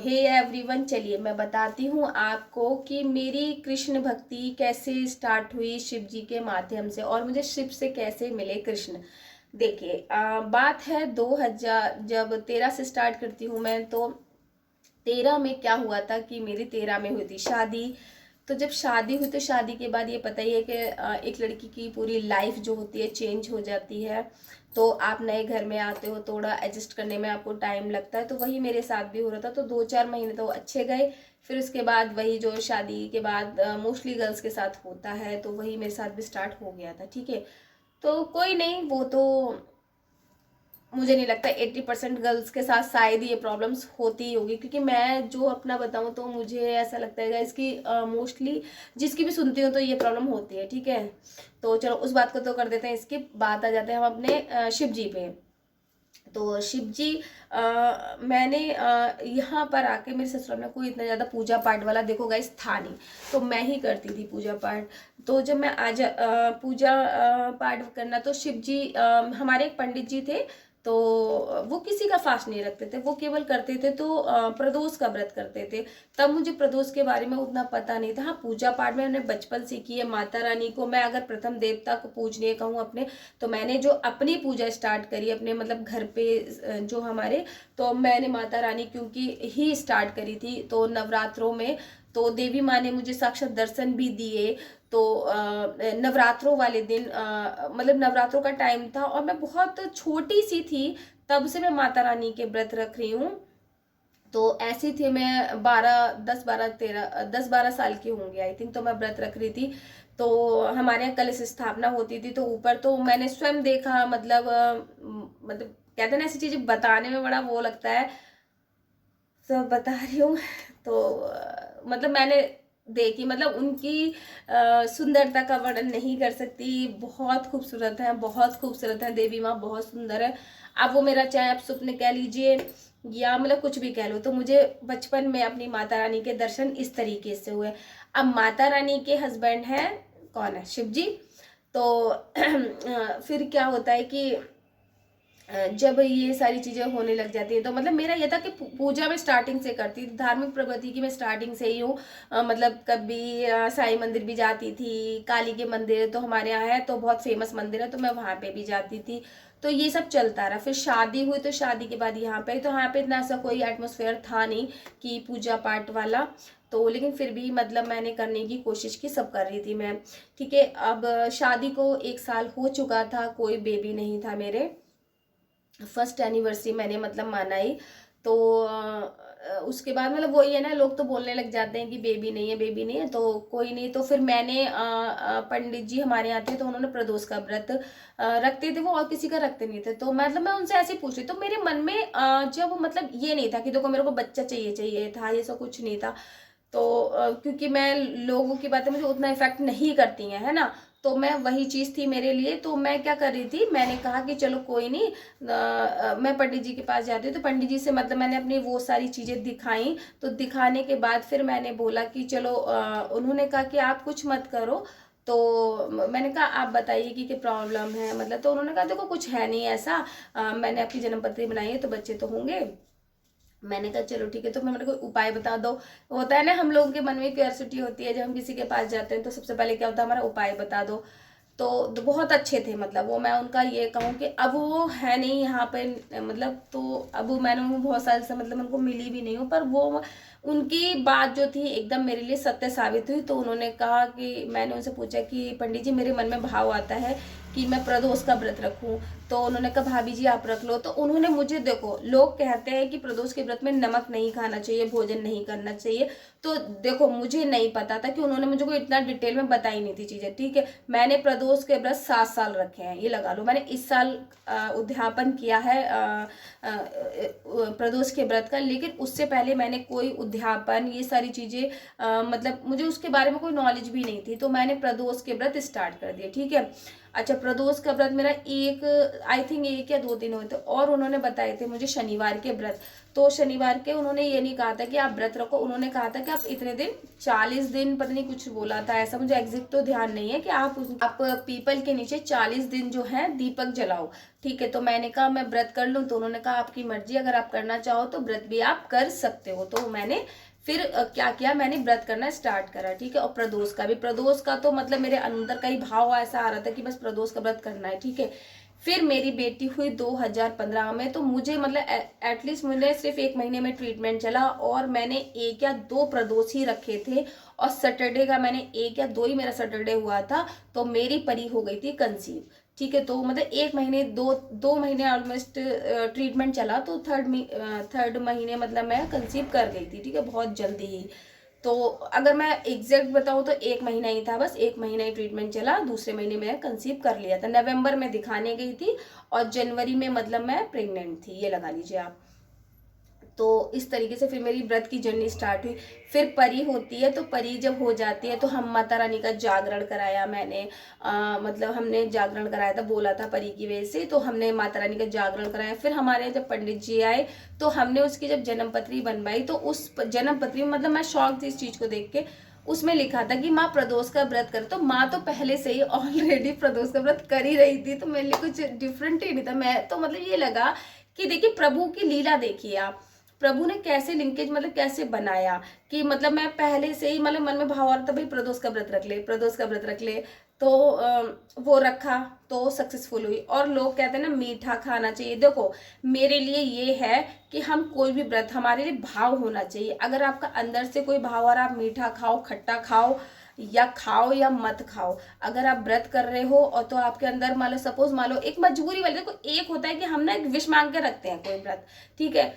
Hey everyone, चलिए मैं बताती हूँ आपको कि मेरी कृष्ण भक्ति कैसे स्टार्ट हुई शिव जी के माध्यम से, और मुझे शिव से कैसे मिले कृष्ण। देखिए, बात है 2000, जब 13 से स्टार्ट करती हूँ मैं, तो 13 में क्या हुआ था कि मेरी 13 में हुई थी शादी। तो जब शादी हुई तो शादी के बाद ये पता ही है कि एक लड़की की पूरी लाइफ जो होती है चेंज हो जाती है। तो आप नए घर में आते हो, थोड़ा एडजस्ट करने में आपको टाइम लगता है। तो वही मेरे साथ भी हो रहा था। तो 2-4 महीने तो अच्छे गए। फिर उसके बाद वही जो शादी के बाद मोस्टली गर्ल्स के साथ होता है, तो वही मेरे साथ भी स्टार्ट हो गया था। ठीक है, तो कोई नहीं, वो तो मुझे नहीं लगता 80% गर्ल्स के साथ शायद ये प्रॉब्लम्स होती ही होगी, क्योंकि मैं जो अपना बताऊं तो मुझे ऐसा लगता है इसकी मोस्टली जिसकी भी सुनती हूँ तो ये प्रॉब्लम होती है। ठीक है, तो चलो उस बात को तो कर देते हैं, इसकी बात आ जाते हैं हम अपने शिव जी पे। तो शिव जी, मैंने यहाँ पर आके मेरे ससुराल में कोई इतना ज़्यादा पूजा पाठ वाला देखो गाइस था नहीं, तो मैं ही करती थी पूजा पाठ। तो जब मैं आज पूजा पाठ करना, तो शिव जी, हमारे एक पंडित जी थे, तो वो किसी का फास्ट नहीं रखते थे, वो केवल करते थे तो प्रदोष का व्रत करते थे। तब मुझे प्रदोष के बारे में उतना पता नहीं था। हाँ, पूजा पाठ में मैंने बचपन से की है। माता रानी को मैं अगर प्रथम देवता को पूजने कहूँ अपने, तो मैंने जो अपनी पूजा स्टार्ट करी अपने मतलब घर पे जो हमारे, तो मैंने माता रानी क्योंकि ही स्टार्ट करी थी। तो नवरात्रों में तो देवी माँ ने मुझे साक्षात दर्शन भी दिए। तो नवरात्रों वाले दिन, मतलब नवरात्रों का टाइम था और मैं बहुत छोटी सी थी, तब से मैं माता रानी के व्रत रख रही हूँ। तो ऐसी थी मैं 10-12 साल की होंगी आई थिंक, तो मैं व्रत रख रही थी। तो हमारे यहाँ कलश स्थापना होती थी, तो ऊपर तो मैंने स्वयं देखा, मतलब कहते हैं ना, ऐसी चीजें बताने में बड़ा वो लगता है, सब बता रही हूँ। तो मतलब मैंने देखी, मतलब उनकी सुंदरता का वर्णन नहीं कर सकती। बहुत खूबसूरत है, बहुत खूबसूरत है देवी माँ, बहुत सुंदर है। अब वो मेरा चाहे आप स्वप्न कह लीजिए या मतलब कुछ भी कह लो, तो मुझे बचपन में अपनी माता रानी के दर्शन इस तरीके से हुए। अब माता रानी के हस्बैंड हैं, कौन है, शिव जी। तो फिर क्या होता है कि जब ये सारी चीजें होने लग जाती है, तो मतलब मेरा ये था कि पूजा में स्टार्टिंग से करती थी, धार्मिक प्रवृत्ति की मैं स्टार्टिंग से ही हूँ। मतलब कभी साईं मंदिर भी जाती थी, काली के मंदिर तो हमारे यहाँ है, तो बहुत फेमस मंदिर है, तो मैं वहां पे भी जाती थी। तो ये सब चलता रहा। फिर शादी हुई, तो शादी के बाद यहाँ पे, तो यहाँ पे इतना ऐसा कोई एटमोसफेयर था नहीं कि पूजा पाठ वाला। तो लेकिन फिर भी मतलब मैंने करने की कोशिश की, सब कर रही थी मैं। ठीक है, अब शादी को 1 साल हो चुका था, कोई बेबी नहीं था मेरे। फर्स्ट एनिवर्सरी मैंने मतलब मनाई। तो उसके बाद मतलब वही है ना, लोग तो बोलने लग जाते हैं कि बेबी नहीं है, बेबी नहीं है, तो कोई नहीं। तो फिर मैंने पंडित जी हमारे यहाँ थे, तो उन्होंने प्रदोष का व्रत रखते थे वो, और किसी का रखते नहीं थे। तो मतलब मैं उनसे ऐसे ही पूछ रही, तो मेरे मन में जब मतलब ये नहीं था कि देखो मेरे को बच्चा चाहिए चाहिए था, ये सब कुछ नहीं था। तो क्योंकि मैं लोगों की बातें मुझे उतना इफेक्ट नहीं करती हैं, है ना। तो मैं वही चीज थी मेरे लिए। तो मैं क्या कर रही थी, मैंने कहा कि चलो कोई नहीं, मैं पंडित जी के पास जाती हूँ। तो पंडित जी से मतलब मैंने अपनी वो सारी चीजें दिखाई। तो दिखाने के बाद फिर मैंने बोला कि चलो, उन्होंने कहा कि आप कुछ मत करो। तो मैंने कहा आप बताइए कि क्या प्रॉब्लम है मतलब। तो उन्होंने कहा देखो कुछ है नहीं ऐसा, मैंने आपकी जन्म पत्री बनाई है, तो बच्चे तो होंगे। मैंने कहा चलो ठीक है, तो मैं मेरे को उपाय बता दो। होता है ना, हम लोगों के मन में क्यूरियोसिटी होती है, जब हम किसी के पास जाते हैं तो सबसे पहले क्या होता है, हमारा उपाय बता दो। तो बहुत अच्छे थे, मतलब वो मैं उनका ये कहूँ कि अब वो है नहीं यहाँ पे, मतलब तो अब मैंने उनको बहुत साल से मतलब उनको मिली भी नहीं हूँ, पर वो उनकी बात जो थी एकदम मेरे लिए सत्य साबित हुई। तो उन्होंने कहा कि, मैंने उनसे पूछा कि पंडित जी मेरे मन में भाव आता है कि मैं प्रदोष का व्रत रखूं। तो उन्होंने कहा भाभी जी आप रख लो। तो उन्होंने मुझे, देखो लोग कहते हैं कि प्रदोष के व्रत में नमक नहीं खाना चाहिए, भोजन नहीं करना चाहिए। तो देखो मुझे नहीं पता था कि उन्होंने मुझे को इतना डिटेल में बताई नहीं थी चीजें। ठीक है, मैंने प्रदोष के व्रत 7 साल रखे हैं, ये लगा लो। मैंने इस साल उद्यापन किया है प्रदोष के व्रत का, लेकिन उससे पहले मैंने कोई उद्यापन ये सारी चीजें मतलब मुझे उसके बारे में कोई नॉलेज भी नहीं थी। तो मैंने प्रदोष के व्रत स्टार्ट कर दिए। ठीक है, अच्छा, प्रदोष का व्रत मेरा आई थिंक 1 या 2 दिन हुए थे, और उन्होंने बताए थे मुझे शनिवार के व्रत। तो शनिवार के उन्होंने ये नहीं कहा था कि आप व्रत रखो, उन्होंने कहा था कि आप इतने दिन 40 दिन, पता नहीं कुछ बोला था ऐसा, मुझे एग्जैक्ट तो ध्यान नहीं है, कि आप पीपल के नीचे 40 दिन जो है दीपक जलाओ। ठीक है, तो मैंने कहा मैं व्रत कर लूँ, तो उन्होंने कहा आपकी मर्जी, अगर आप करना चाहो तो व्रत भी आप कर सकते हो। तो मैंने फिर क्या किया, मैंने व्रत करना स्टार्ट करा। ठीक है, और प्रदोष का तो मतलब मेरे अंदर का ही भाव ऐसा आ रहा था कि बस प्रदोष का व्रत करना है। ठीक है, फिर मेरी बेटी हुई 2015 में, तो मुझे मतलब एटलीस्ट मुझे सिर्फ 1 महीने में ट्रीटमेंट चला, और मैंने 1 या 2 प्रदोष ही रखे थे, और सैटरडे का मैंने 1 या 2 ही मेरा सैटरडे हुआ था, तो मेरी परी हो गई थी कंसीव। ठीक है, तो मतलब 1 महीने 2 महीने ऑलमोस्ट ट्रीटमेंट चला, तो थर्ड महीने मतलब मैं कंसीव कर गई थी। ठीक है, बहुत जल्दी ही। तो अगर मैं एग्जैक्ट बताऊँ तो 1 महीना ही था, बस 1 महीना ही ट्रीटमेंट चला, दूसरे महीने में कंसीव कर लिया था। नवंबर में दिखाने गई थी, और जनवरी में मतलब मैं प्रेग्नेंट थी, ये लगा लीजिए आप। तो इस तरीके से फिर मेरी व्रत की जर्नी स्टार्ट हुई। फिर परी होती है, तो परी जब हो जाती है तो हम माता रानी का जागरण कराया मैंने, मतलब हमने जागरण कराया था, बोला था परी की वजह से, तो हमने माता रानी का जागरण कराया। फिर हमारे यहाँ जब पंडित जी आए, तो हमने उसकी जब जन्म पत्री बनवाई, तो उस जन्म पत्री में मतलब मैं शौक थी इस चीज को देख के, उसमें लिखा था कि माँ प्रदोष का व्रत करे। तो माँ तो पहले से ही ऑलरेडी प्रदोष का व्रत कर ही रही थी, तो मेरे लिए कुछ डिफरेंट ही नहीं था। मैं तो मतलब ये लगा कि देखिए प्रभु की लीला देखिए आप, प्रभु ने कैसे लिंकेज मतलब कैसे बनाया, कि मतलब मैं पहले से ही मतलब मन में भाव आ रहा था भाई प्रदोष का व्रत रख ले, प्रदोष का व्रत रख ले। तो वो रखा, तो सक्सेसफुल हुई। और लोग कहते हैं ना मीठा खाना चाहिए, देखो मेरे लिए ये है कि हम कोई भी व्रत, हमारे लिए भाव होना चाहिए। अगर आपका अंदर से कोई भाव आ रहा, आप मीठा खाओ, खट्टा खाओ या मत खाओ, अगर आप व्रत कर रहे हो और तो आपके अंदर मान लो सपोज मान लो एक मजबूरी वाले, देखो एक होता है कि हम ना एक विश मांग के रखते हैं कोई व्रत, ठीक है,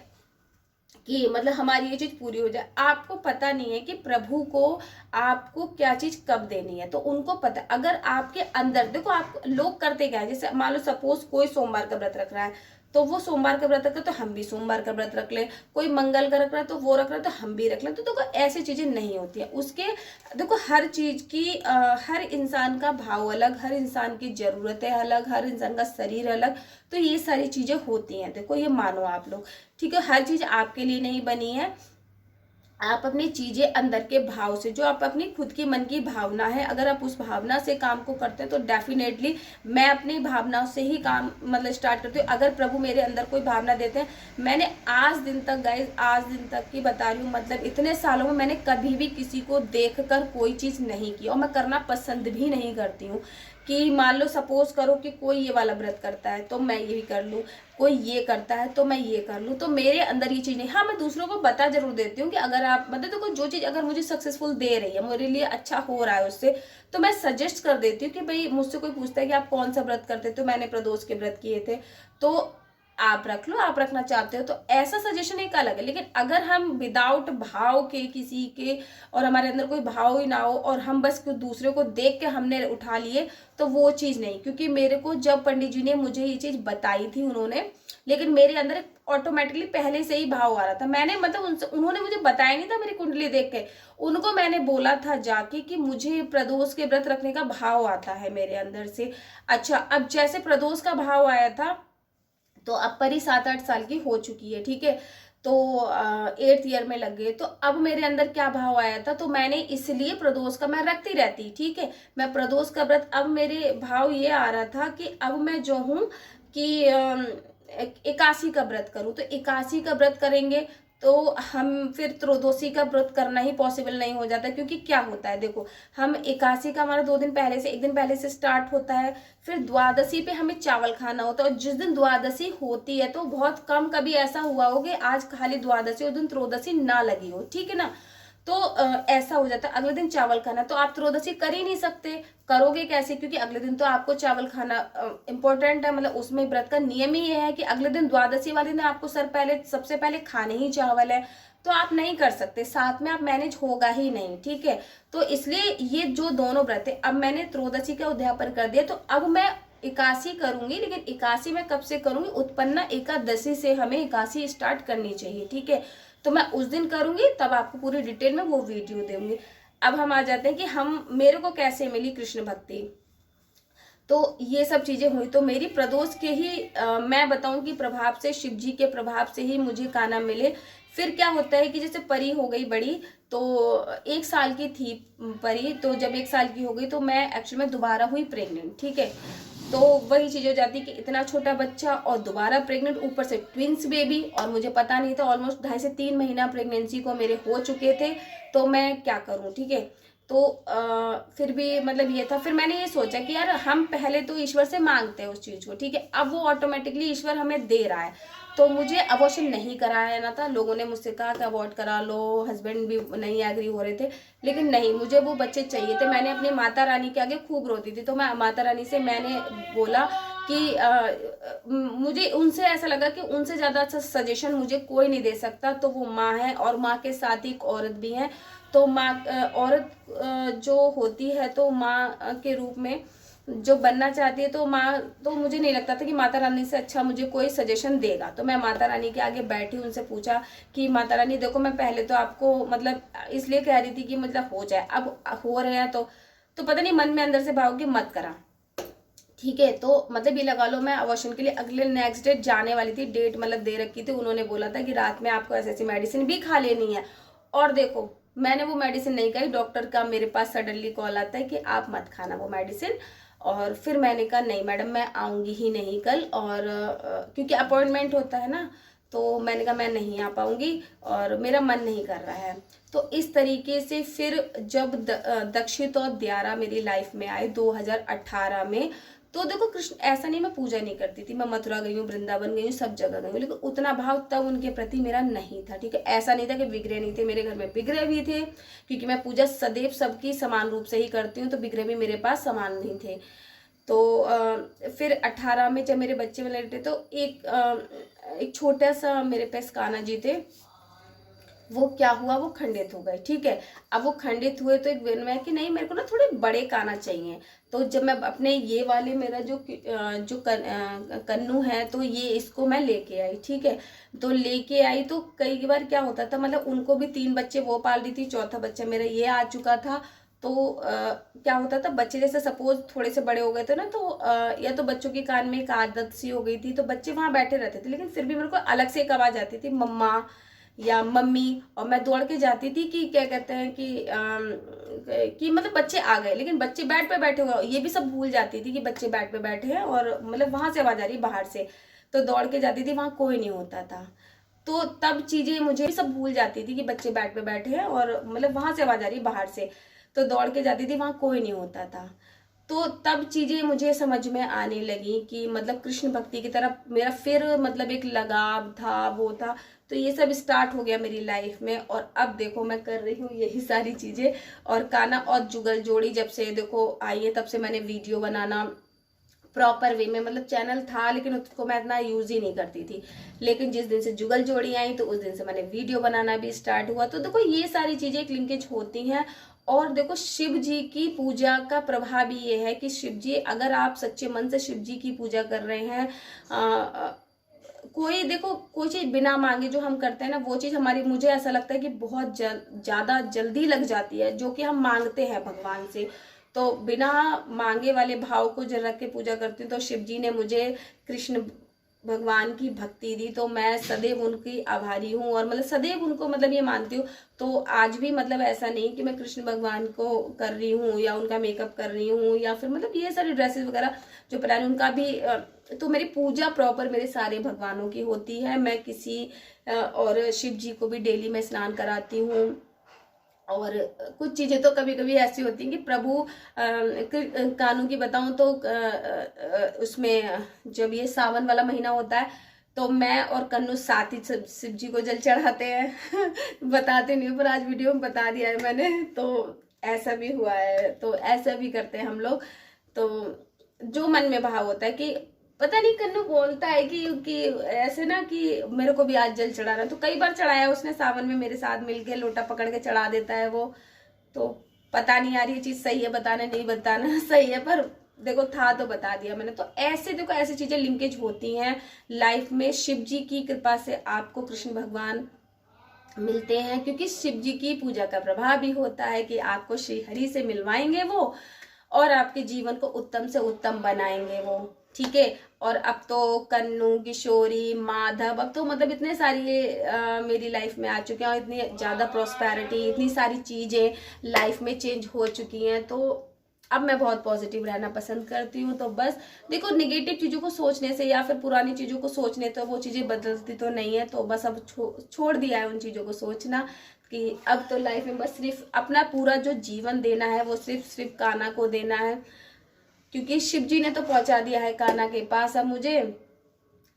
कि मतलब हमारी ये चीज पूरी हो जाए। आपको पता नहीं है कि प्रभु को आपको क्या चीज कब देनी है, तो उनको पता। अगर आपके अंदर देखो, आप लोग करते क्या है, जैसे मान लो सपोज कोई सोमवार का व्रत रख रहा है, तो वो सोमवार का व्रत रख रहा है तो हम भी सोमवार का व्रत रख ले, कोई मंगल का रख रहा है तो वो रख रहा है तो हम भी रख ले। तो देखो ऐसी चीजें नहीं होती है उसके। देखो हर चीज की हर इंसान का भाव अलग, हर इंसान की जरूरतें अलग, हर इंसान का शरीर अलग, तो ये सारी चीजें होती हैं। देखो ये मानो आप लोग, ठीक है, हर चीज आपके लिए नहीं बनी है। आप अपनी चीजें अंदर के भाव से, जो आप अपनी खुद की मन की भावना है, अगर आप उस भावना से काम को करते हैं तो डेफिनेटली, मैं अपनी भावनाओं से ही काम मतलब स्टार्ट करती हूँ। अगर प्रभु मेरे अंदर कोई भावना देते हैं, मैंने आज दिन तक गाइज, आज दिन तक की बता रही हूँ, मतलब इतने सालों में मैंने कभी भी किसी को देख कर कोई चीज नहीं की, और मैं करना पसंद भी नहीं करती हूँ। कि मान लो सपोज करो कि कोई ये वाला व्रत करता है तो मैं ये भी कर लूँ, कोई ये करता है तो मैं ये कर लूँ, तो मेरे अंदर ये चीज नहीं। हाँ, मैं दूसरों को बता जरूर देती हूँ कि अगर आप मतलब देखो जो चीज अगर मुझे सक्सेसफुल दे रही है, मेरे लिए अच्छा हो रहा है उससे, तो मैं सजेस्ट कर देती हूँ कि भाई मुझसे कोई पूछता है कि आप कौन सा व्रत करते, तो मैंने प्रदोष के व्रत किए थे, तो आप रख लो, आप रखना चाहते हो तो, ऐसा सजेशन एक अलग है। लेकिन अगर हम विदाउट भाव के किसी के, और हमारे अंदर कोई भाव ही ना हो, और हम बस दूसरे को देख के हमने उठा लिए, तो वो चीज नहीं। क्योंकि मेरे को जब पंडित जी ने मुझे ये चीज बताई थी उन्होंने, लेकिन मेरे अंदर ऑटोमेटिकली पहले से ही भाव आ रहा था। मैंने मतलब उनसे, उन्होंने मुझे बताया नहीं था मेरी कुंडली देख के, उनको मैंने बोला था जाके कि मुझे प्रदोष के व्रत रखने का भाव आता है मेरे अंदर से। अच्छा, अब जैसे प्रदोष का भाव आया था, तो अब परी 7-8 साल की हो चुकी है, ठीक है, तो 8th ईयर में लग गए। तो अब मेरे अंदर क्या भाव आया था, तो मैंने इसलिए प्रदोष का मैं रखती रहती, ठीक है, मैं प्रदोष का व्रत, अब मेरे भाव ये आ रहा था कि अब मैं जो हूँ कि 81 का व्रत करूँ, तो 81 का व्रत करेंगे तो हम फिर त्रयोदशी का व्रत करना ही पॉसिबल नहीं हो जाता। क्योंकि क्या होता है देखो, हम 81 का हमारा 2 दिन पहले से, 1 दिन पहले से स्टार्ट होता है, फिर द्वादशी पे हमें चावल खाना होता है, और जिस दिन द्वादशी होती है तो बहुत कम कभी ऐसा हुआ हो कि आज खाली द्वादशी उस दिन त्रयोदशी ना लगी हो, ठीक है ना, तो ऐसा हो जाता है अगले दिन चावल खाना, तो आप त्रयोदशी कर ही नहीं सकते। करोगे कैसे, क्योंकि अगले दिन तो आपको चावल खाना इंपॉर्टेंट है, मतलब उसमें व्रत का नियम ही ये है कि अगले दिन द्वादशी वाले दिन आपको सबसे पहले खाने ही चावल है, तो आप नहीं कर सकते, साथ में आप मैनेज होगा ही नहीं, ठीक है। तो इसलिए ये जो दोनों व्रत है, अब मैंने त्रयोदशी का उद्यापन कर दिया, तो अब मैं 81 करूंगी। लेकिन 81 मैं कब से करूंगी, उत्पन्ना एकादशी से हमें 81 स्टार्ट करनी चाहिए, ठीक है, तो मैं उस दिन करूंगी, तब आपको पूरी डिटेल में वो वीडियो दूंगी। अब हम आ जाते हैं कि हम मेरे को कैसे मिली कृष्ण भक्ति। तो ये सब चीजें हुई। तो मेरी प्रदोष के ही मैं बताऊं कि प्रभाव से, शिव जी के प्रभाव से ही मुझे काना मिले। फिर क्या होता है कि जैसे परी हो गई बड़ी, तो 1 साल की थी परी, तो जब 1 साल की हो गई तो मैं एक्चुअली में दोबारा हुई प्रेग्नेंट, ठीक है। तो वही चीज हो जाती कि इतना छोटा बच्चा और दोबारा प्रेग्नेंट, ऊपर से ट्विंस बेबी, और मुझे पता नहीं था, ऑलमोस्ट 2.5 से 3 महीना प्रेगनेंसी को मेरे हो चुके थे। तो मैं क्या करूं, ठीक है। तो फिर भी मतलब ये था, फिर मैंने ये सोचा कि यार हम पहले तो ईश्वर से मांगते हैं उस चीज को, ठीक है, अब वो ऑटोमेटिकली ईश्वर हमें दे रहा है। तो मुझे अबॉर्शन नहीं कराना था। लोगों ने मुझसे कहा कि अबॉर्ट करा लो, हस्बैंड भी नहीं एग्री हो रहे थे, लेकिन नहीं, मुझे वो बच्चे चाहिए थे। मैंने अपनी माता रानी के आगे खूब रोती थी। तो मैं माता रानी से मैंने बोला कि मुझे उनसे ऐसा लगा कि उनसे ज्यादा अच्छा सजेशन मुझे कोई नहीं दे सकता। तो वो माँ है, और माँ के साथ ही एक औरत भी है। तो माँ औरत जो होती है, तो माँ के रूप में जो बनना चाहती है, तो माँ, तो मुझे नहीं लगता था कि माता रानी से अच्छा मुझे कोई सजेशन देगा। तो मैं माता रानी के आगे बैठी, उनसे पूछा कि माता रानी देखो, मैं पहले तो आपको मतलब इसलिए कह रही थी कि मतलब हो जाए, अब हो रहे हैं तो पता नहीं मन में अंदर से भाव कि मत करा, ठीक है। तो मतलब ये लगा लो, मैं अबॉर्शन के लिए अगले नेक्स्ट डेट जाने वाली थी, डेट मतलब दे रखी थी। उन्होंने बोला था कि रात में आपको ऐसी ऐसी मेडिसिन भी खा लेनी है। और देखो, मैंने वो मेडिसिन नहीं खाई। डॉक्टर का मेरे पास सडनली कॉल आता है कि आप मत खाना वो मेडिसिन। और फिर मैंने कहा नहीं मैडम, मैं आऊंगी ही नहीं कल, और क्योंकि अपॉइंटमेंट होता है ना, तो मैंने कहा मैं नहीं आ पाऊंगी और मेरा मन नहीं कर रहा है। तो इस तरीके से फिर जब दक्षित और द्यारा मेरी लाइफ में आए 2018 में, तो देखो कृष्ण, ऐसा नहीं मैं पूजा नहीं करती थी, मैं मथुरा गई हूँ, वृंदावन गई हूँ, सब जगह गई हूँ, लेकिन उतना भाव तब उनके प्रति मेरा नहीं था, ठीक है। ऐसा नहीं था कि बिगड़े नहीं थे, मेरे घर में बिगड़े भी थे, क्योंकि मैं पूजा सदैव सबकी समान रूप से ही करती हूँ, तो बिगड़े भी मेरे पास समान नहीं थे। तो फिर 18 में जब मेरे बच्चे मिले थे, तो एक छोटा सा मेरे पास कान्हा जी थे। वो क्या हुआ, वो खंडित हो गए, ठीक है। अब वो खंडित हुए तो एक विनय है कि नहीं, मेरे को ना थोड़े बड़े काना चाहिए। तो जब मैं अपने ये वाले, मेरा कन्नू है, तो ये इसको मैं लेके आई, ठीक है। तो लेके आई तो कई बार क्या होता था, मतलब उनको भी 3 बच्चे वो पाल रही थी, चौथा बच्चा मेरा ये आ चुका था। तो क्या होता था, बच्चे जैसे सपोज थोड़े से बड़े हो गए थे ना, तो या तो बच्चों के कान में एक आदत सी हो गई थी, तो बच्चे वहां बैठे रहते थे, लेकिन फिर भी मेरे को अलग से एक आवाज आती थी, मम्मा या मम्मी, और मैं दौड़ के जाती थी कि क्या कहते हैं कि मतलब बच्चे आ गए, लेकिन बच्चे बेड पे बैठे हुए, ये भी सब भूल जाती थी कि बच्चे बेड पे बैठे हैं, और मतलब वहां से आवाज आ रही बाहर से। तो दौड़ के जाती थी, वहां कोई नहीं होता था। तो तब चीजें मुझे भी सब भूल जाती थी कि बच्चे बेड पे बैठे हैं, और मतलब वहां से आवाज आ रही बाहर से। तो दौड़ के जाती थी, वहां कोई नहीं होता था। तो तब चीजें मुझे समझ में आने लगी कि मतलब कृष्ण भक्ति की तरफ मेरा फिर मतलब एक लगाव था, वो था। तो ये सब स्टार्ट हो गया मेरी लाइफ में, और अब देखो मैं कर रही हूँ यही सारी चीजें। और काना और जुगल जोड़ी जब से देखो आई है, तब से मैंने वीडियो बनाना प्रॉपर वे में, मतलब चैनल था लेकिन उसको मैं इतना यूज ही नहीं करती थी। लेकिन जिस दिन से जुगल जोड़ी आई, तो उस दिन से मैंने वीडियो बनाना भी स्टार्ट हुआ। तो देखो ये सारी चीजें एक लिंकेज होती हैं। और देखो शिव जी की पूजा का प्रभाव ये है कि शिव जी, अगर आप सच्चे मन से शिव जी की पूजा कर रहे हैं, कोई देखो कोई चीज बिना मांगे जो हम करते हैं ना, वो चीज हमारी, मुझे ऐसा लगता है कि बहुत ज्यादा जल्दी लग जाती है, जो कि हम मांगते हैं भगवान से। तो बिना मांगे वाले भाव को जब रख के पूजा करती हूँ, तो शिव जी ने मुझे कृष्ण भगवान की भक्ति दी, तो मैं सदैव उनकी आभारी हूँ, और मतलब सदैव उनको मतलब ये मानती हूँ। तो आज भी मतलब ऐसा नहीं कि मैं कृष्ण भगवान को कर रही हूँ या उनका मेकअप कर रही हूँ, या फिर मतलब ये सारी ड्रेसेस वगैरह जो पहन, उनका भी तो मेरी पूजा प्रॉपर मेरे सारे भगवानों की होती है। मैं किसी और शिव जी को भी डेली मैं स्नान कराती हूँ। और कुछ चीजें तो कभी कभी ऐसी होती हैं कि प्रभु कानू की बताऊं तो उसमें जब ये सावन वाला महीना होता है, तो मैं और कन्नू साथ ही शिव जी को जल चढ़ाते हैं। बताते नहीं हूँ, पर आज वीडियो में बता दिया है मैंने। तो ऐसा भी हुआ है, तो ऐसा भी करते हैं हम लोग। तो जो मन में भाव होता है कि पता नहीं, कन्नू बोलता है कि ऐसे ना कि मेरे को भी आज जल चढ़ाना, तो कई बार चढ़ाया उसने सावन में मेरे साथ मिलके, लोटा पकड़ के चढ़ा देता है वो। तो पता नहीं यार ये चीज सही है बताना, नहीं बताना सही है, पर देखो था तो बता दिया मैंने। तो ऐसे देखो ऐसी चीजें लिंकेज होती हैं लाइफ में। शिव जी की कृपा से आपको कृष्ण भगवान मिलते हैं, क्योंकि शिव जी की पूजा का प्रभाव भी होता है कि आपको श्री हरि से मिलवाएंगे वो। और आपके जीवन को उत्तम से उत्तम बनाएंगे वो, ठीक है। और अब तो कन्नू, किशोरी, माधव, अब तो मतलब इतने सारी ये मेरी लाइफ में आ चुके हैं और इतनी ज़्यादा प्रॉस्पेरिटी, इतनी सारी चीज़ें लाइफ में चेंज हो चुकी हैं। तो अब मैं बहुत पॉजिटिव रहना पसंद करती हूँ। तो बस देखो, निगेटिव चीज़ों को सोचने से या फिर पुरानी चीज़ों को सोचने तो वो चीज़ें बदलती तो नहीं है। तो बस अब छोड़ दिया है उन चीज़ों को सोचना कि अब तो लाइफ में बस सिर्फ अपना पूरा जो जीवन देना है वो सिर्फ कान्हा को देना है, क्योंकि शिव जी ने तो पहुंचा दिया है कान्हा के पास। अब मुझे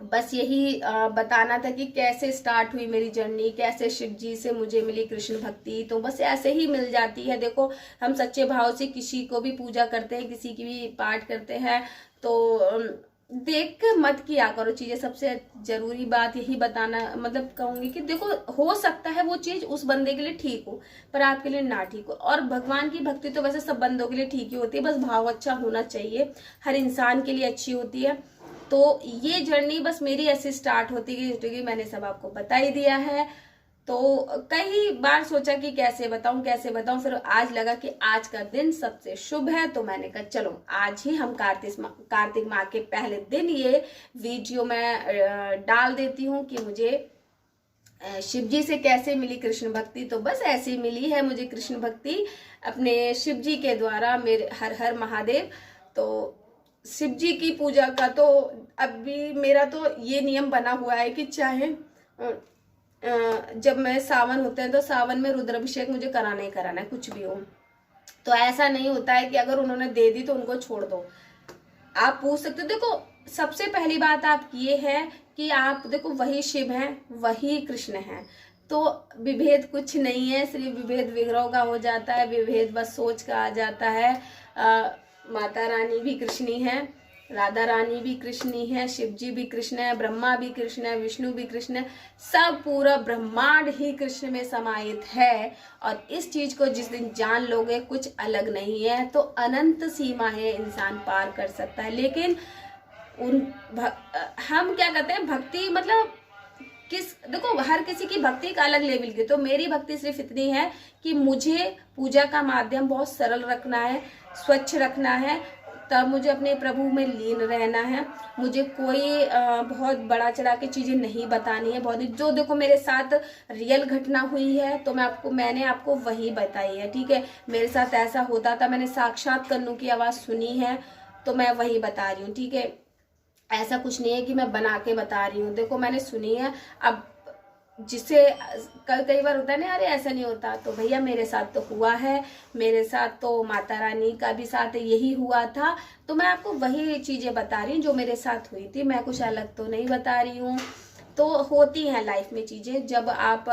बस यही बताना था कि कैसे स्टार्ट हुई मेरी जर्नी, कैसे शिव जी से मुझे मिली कृष्ण भक्ति। तो बस ऐसे ही मिल जाती है। देखो, हम सच्चे भाव से किसी को भी पूजा करते हैं, किसी की भी पाठ करते हैं, तो देख कर मत किया करो चीजें। सबसे जरूरी बात यही बताना मतलब कहूंगी कि देखो, हो सकता है वो चीज उस बंदे के लिए ठीक हो पर आपके लिए ना ठीक हो। और भगवान की भक्ति तो वैसे सब बंदों के लिए ठीक ही होती है, बस भाव अच्छा होना चाहिए, हर इंसान के लिए अच्छी होती है। तो ये जर्नी बस मेरी ऐसे स्टार्ट होती है क्योंकि मैंने सब आपको बता ही दिया है। तो कई बार सोचा कि कैसे बताऊं, फिर आज लगा कि आज का दिन सबसे शुभ है। तो मैंने कहा चलो आज ही हम कार्तिक माह के पहले दिन ये वीडियो मैं डाल देती हूँ कि मुझे शिव जी से कैसे मिली कृष्ण भक्ति। तो बस ऐसे मिली है मुझे कृष्ण भक्ति अपने शिव जी के द्वारा। मेरे हर हर महादेव। तो शिव जी की पूजा का तो अभी मेरा तो ये नियम बना हुआ है कि चाहे जब मैं सावन होते हैं तो सावन में रुद्राभिषेक मुझे कराना ही कराना है, कुछ भी हो। तो ऐसा नहीं होता है कि अगर उन्होंने दे दी तो उनको छोड़ दो। आप पूछ सकते हो। देखो, सबसे पहली बात आप ये है कि आप देखो, वही शिव हैं, वही कृष्ण हैं, तो विभेद कुछ नहीं है। सिर्फ विभेद विग्रह का हो जाता है, विभेद बस सोच का आ जाता है। माता रानी भी कृष्णी है, राधा रानी भी कृष्णी है, शिव जी भी कृष्ण है, ब्रह्मा भी कृष्ण है, विष्णु भी कृष्ण है, सब पूरा ब्रह्मांड ही कृष्ण में समाहित है। और इस चीज को जिस दिन जान लोगे, कुछ अलग नहीं है तो अनंत सीमा है, इंसान पार कर सकता है। लेकिन हम क्या कहते हैं, भक्ति मतलब देखो, हर किसी की भक्ति एक अलग लेवल की। तो मेरी भक्ति सिर्फ इतनी है कि मुझे पूजा का माध्यम बहुत सरल रखना है, स्वच्छ रखना है, तब मुझे अपने प्रभु में लीन रहना है। मुझे कोई बहुत बड़ा चढ़ा के चीजें नहीं बतानी है। बहुत जो देखो मेरे साथ रियल घटना हुई है तो मैंने आपको वही बताई है, ठीक है। मेरे साथ ऐसा होता था, मैंने साक्षात कन्नू की आवाज सुनी है तो मैं वही बता रही हूँ, ठीक है। ऐसा कुछ नहीं है कि मैं बना के बता रही हूँ, देखो मैंने सुनी है। अब जिसे कई बार होता है ना, अरे ऐसा नहीं होता, तो भैया मेरे साथ तो हुआ है, मेरे साथ तो माता रानी का भी साथ यही हुआ था। तो मैं आपको वही चीजें बता रही हूँ जो मेरे साथ हुई थी, मैं कुछ अलग तो नहीं बता रही हूँ। तो होती हैं लाइफ में चीजें जब आप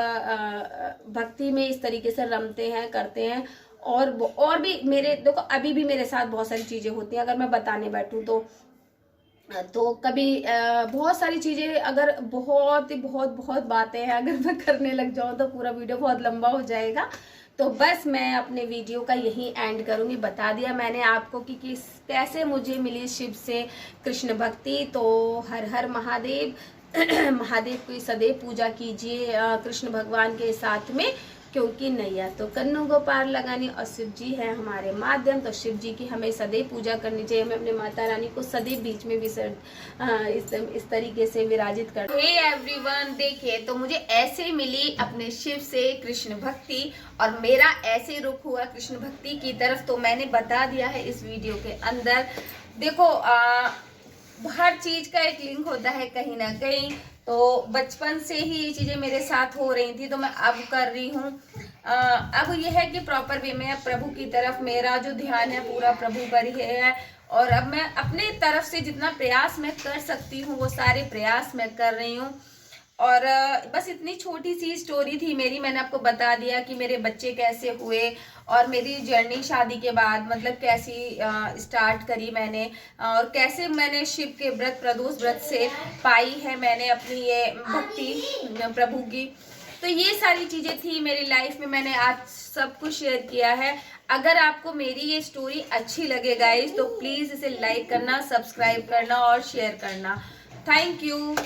भक्ति में इस तरीके से रमते हैं, करते हैं। और भी मेरे देखो, अभी भी मेरे साथ बहुत सारी चीजें होती हैं, अगर मैं बताने बैठूं तो कभी बहुत सारी चीजें, अगर बहुत बातें हैं, अगर मैं करने लग जाऊं तो पूरा वीडियो बहुत लंबा हो जाएगा। तो बस मैं अपने वीडियो का यही एंड करूंगी। बता दिया मैंने आपको कि कैसे मुझे मिली शिव से कृष्ण भक्ति। तो हर हर महादेव। महादेव की सदैव पूजा कीजिए कृष्ण भगवान के साथ में, क्योंकि नैया तो कन्नू को पार लगानी और शिव जी है हमारे माध्यम। तो शिव जी की हमें सदैव पूजा करनी चाहिए, हमें अपने माता रानी को सदैव बीच में इस तरीके से विराजित कर। हे एवरीवन, देखिए तो मुझे ऐसे मिली अपने शिव से कृष्ण भक्ति और मेरा ऐसे रुख हुआ कृष्ण भक्ति की तरफ। तो मैंने बता दिया है इस वीडियो के अंदर। देखो हर चीज का एक लिंक होता है कहीं ना कहीं। तो बचपन से ही ये चीजें मेरे साथ हो रही थी तो मैं अब कर रही हूँ। अब यह है कि प्रॉपर वे में प्रभु की तरफ मेरा जो ध्यान है पूरा प्रभु पर ही है। और अब मैं अपने तरफ से जितना प्रयास मैं कर सकती हूँ वो सारे प्रयास मैं कर रही हूँ। और बस इतनी छोटी सी स्टोरी थी मेरी, मैंने आपको बता दिया कि मेरे बच्चे कैसे हुए और मेरी जर्नी शादी के बाद मतलब कैसी स्टार्ट करी मैंने, और कैसे मैंने शिव के व्रत प्रदोष व्रत से पाई है मैंने अपनी ये भक्ति प्रभु की। तो ये सारी चीजें थी मेरी लाइफ में, मैंने आज सब कुछ शेयर किया है। अगर आपको मेरी ये स्टोरी अच्छी लगे गाइस तो प्लीज इसे लाइक करना, सब्सक्राइब करना और शेयर करना। Thank you.